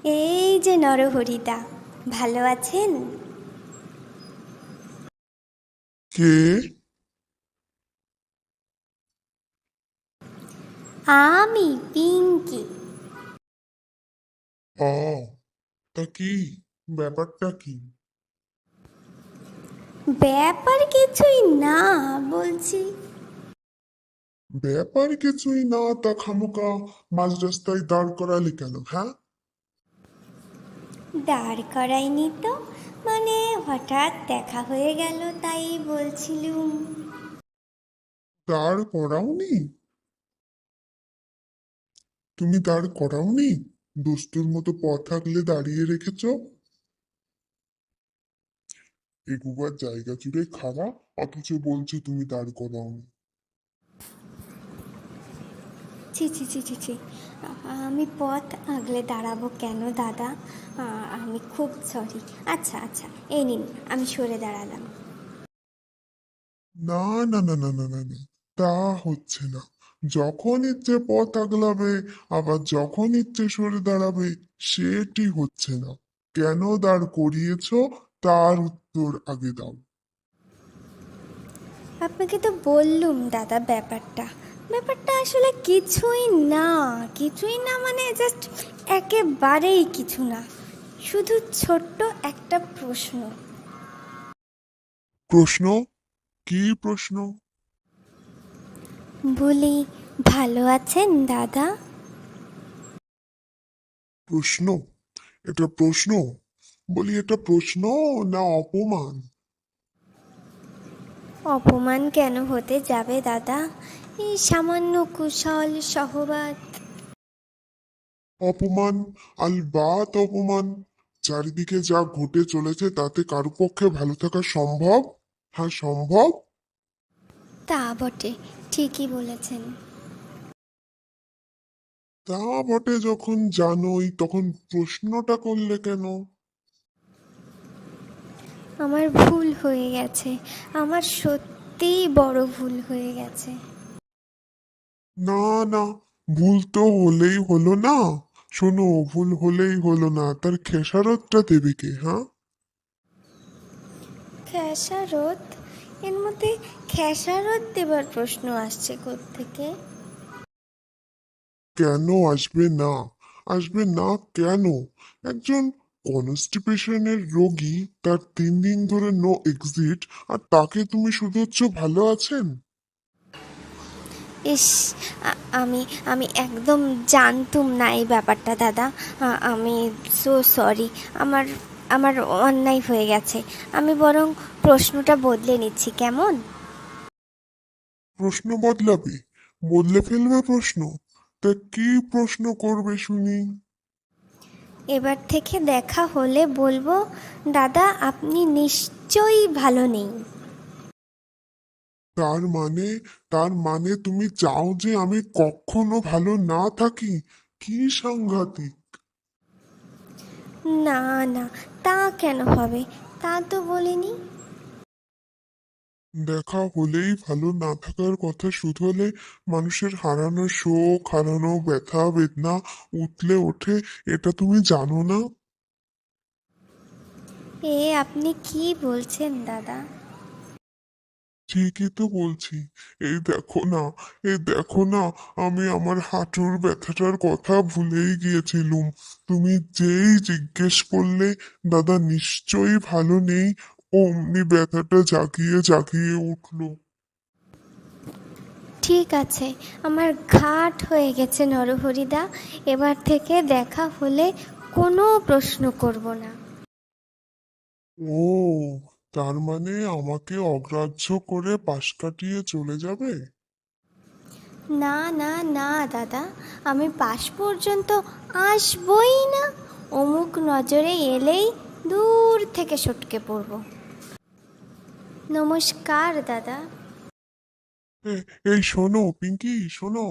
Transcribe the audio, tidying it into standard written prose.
এই যে নরহরিদা, ভালো আছেন? কে? আমি পিঙ্কি। ও, তা কি ব্যাপারটা কি? ব্যাপার কিছুই না, বলছি। ব্যাপার কিছুই না, তা খামোকা মাঝ রাস্তায় দাঁড় করালি কেন? হ্যাঁ, দাঁড় করাইনি তো, মানে হঠাৎ দেখা হয়ে গেল তাই বলছিলুম। দাঁড় করাওনি? তুমি দাঁড় করাওনি? দুষ্টুর মতো পথ থাকলে দাঁড়িয়ে রেখেছো। এগুবার জায়গা জুড়ে খাড়া, অথচ বলছো তুমি দাঁড় করাওনি। ছি ছি ছি ছি ছি, আমি পথ আগলে দাঁড়াবো কেন দাদা? আমি খুব সরি। আচ্ছা আচ্ছা, এই নিন, আমি সরে দাঁড়ালাম। না না না না না না না, তা হচ্ছে না। যখন ইচ্ছে পথ আগলাবে, আবার যখন ইচ্ছে সরে দাঁড়াবে, সেটি হচ্ছে না। কেন দাঁড় করিয়েছো, তার উত্তর আগে দাও। আপনাকে তো বললুম দাদা, ব্যাপারটা ব্যাপারটা আসলে কিছুই না। কিছুই না মানে জাস্ট একেবারেই কিছু না, শুধু ছোট্ট একটা প্রশ্ন। প্রশ্ন? কি প্রশ্ন? বলি, ভালো আছেন দাদা? প্রশ্ন? এটা প্রশ্ন? বলি, এটা প্রশ্ন না অপমান? অপমান কেন হতে যাবে দাদা? এই সামান্য কুশল সহবাদ। অপমান? আলবাত অপমান। চারিদিকে যা ঘটে চলেছে তাতে কারো পক্ষে ভালো থাকা সম্ভব? হ্যাঁ, সম্ভব। তা বটে, ঠিকই বলেছেন। তা বটে, যখন জানোই তখন প্রশ্নটা করলে কেন? আমার ভুল হয়ে গেছে, আমার সত্যিই বড় ভুল হয়ে গেছে। না না, ভুল তো হলেই হলো না। শোনো, ভুল হলেই হলো না, তার খেসারতটা দেবে কে? হ্যাঁ, খেসারত? এর মধ্যে খেসারত দেবার প্রশ্ন আসছে কোত্থেকে? কেন আসবে না? আসবে না কেন? একজন কনস্টিপেশনের রোগী, তার 3 দিন ধরে নো এক্সিট, আর তাকে তুমি শুধোচ্ছ ভালো আছেন? ইস, আমি আমি একদম জানতুম না এই ব্যাপারটা দাদা। আমি সো সরি। আমার আমার অন্যায় হয়ে গেছে। আমি বরং প্রশ্নটা বদলে নিচ্ছি, কেমন? প্রশ্ন বদলাবে? বদলে ফেলবে প্রশ্ন? তা কি প্রশ্ন করবে শুনি? এবার থেকে দেখা হলে বলবো, দাদা আপনি নিশ্চয়ই ভালো নেই। তার মানে? তার মানে তুমি চাও যে আমি কখনো ভালো না থাকি? কি সাংঘাতিক! না না, তা কেন হবে? তা তো বলিনি। দেখা হলেই ভালো না থাকার কথা শুধলে মানুষের হারানো শোক, হারানো ব্যথা বেদনা উতলে ওঠে, এটা তুমি জানো না? এ আপনি কি বলছেন দাদা? ঠিকই তো বলছি। এই দেখো না, এই দেখো না, আমি আমার হাঁটুর ব্যথাটার কথা ভুলেই গিয়েছিলুম। তুমি যেই জিজ্ঞেস করলে দাদা নিশ্চয়ই ভালো নেই, অমনি ব্যথাটা জাগিয়ে জাগিয়ে উঠলো। ঠিক আছে, আমার ঘাট হয়ে গেছে নরহরিদা। এবার থেকে দেখা হলে কোনো প্রশ্ন করব না। ও, তার মানে আমাকে অগ্রাহ্য করে পাশ কাটিয়ে চলে যাবে? না না না দাদা, আমি পাশ পর্যন্ত আসবই না। অমুক নজরে এলেই দূর থেকে সটকে পড়ব। নমস্কার দাদা। এই শোনো পিঙ্কি, শোনো।